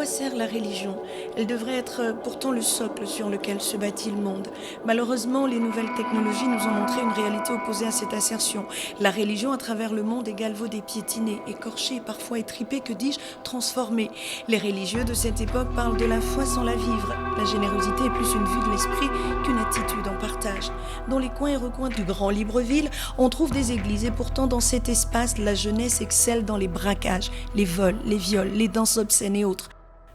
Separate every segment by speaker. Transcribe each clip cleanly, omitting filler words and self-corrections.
Speaker 1: quoi sert la religion? Elle devrait être pourtant le socle sur lequel se bâtit le monde. Malheureusement, les nouvelles technologies nous ont montré une réalité opposée à cette assertion. La religion à travers le monde est galvaudée, piétinée, écorchée, parfois étripée, que dis-je, transformée. Les religieux de cette époque parlent de la foi sans la vivre. La générosité est plus une vue de l'esprit qu'une attitude en partage. Dans les coins et recoins du grand Libreville, on trouve des églises et pourtant dans cet espace, la jeunesse excelle dans les braquages, les vols, les viols, les danses obscènes et autres.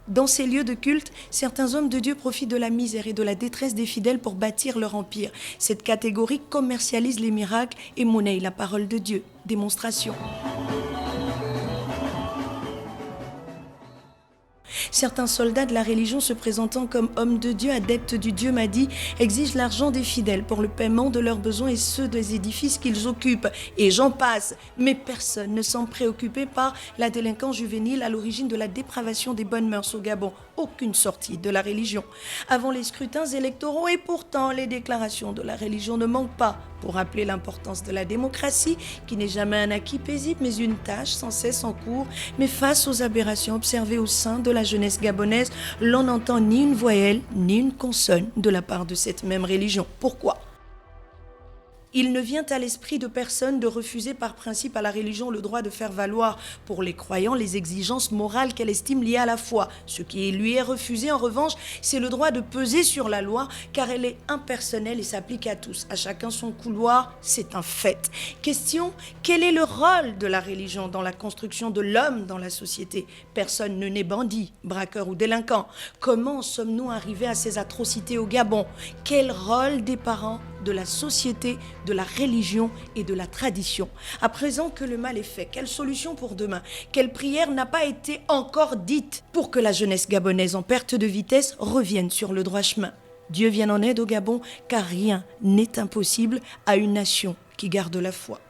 Speaker 1: Dans ces lieux de culte, certains hommes de Dieu profitent de la misère et de la détresse des fidèles pour bâtir leur empire. Cette catégorie commercialise les miracles et monnaie la parole de Dieu. Démonstration. Certains soldats de la religion se présentant comme hommes de Dieu, adeptes du Dieu m'a dit, exigent l'argent des fidèles pour le paiement de leurs besoins et ceux des édifices qu'ils occupent. Et j'en passe. Mais personne ne semble préoccupé par la délinquance juvénile à l'origine de la dépravation des bonnes mœurs au Gabon. Aucune sortie de la religion. Avant les scrutins électoraux et pourtant les déclarations de la religion ne manquent pas pour rappeler l'importance de la démocratie qui n'est jamais un acquis paisible mais une tâche sans cesse en cours. Mais face aux aberrations observées au sein de la jeunesse gabonaise, l'on n'entend ni une voyelle ni une consonne de la part de cette même religion. Pourquoi ? Il ne vient à l'esprit de personne de refuser par principe à la religion le droit de faire valoir pour les croyants les exigences morales qu'elle estime liées à la foi. Ce qui lui est refusé en revanche, c'est le droit de peser sur la loi car elle est impersonnelle et s'applique à tous. À chacun son couloir, c'est un fait. Question, quel est le rôle de la religion dans la construction de l'homme dans la société? Personne ne naît bandit, braqueur ou délinquant. Comment sommes-nous arrivés à ces atrocités au Gabon? Quel rôle des parents, de la société, de la religion et de la tradition? À présent que le mal est fait, quelle solution pour demain? Quelle prière n'a pas été encore dite pour que la jeunesse gabonaise en perte de vitesse revienne sur le droit chemin? Dieu vienne en aide au Gabon, car rien n'est impossible à une nation qui garde la foi.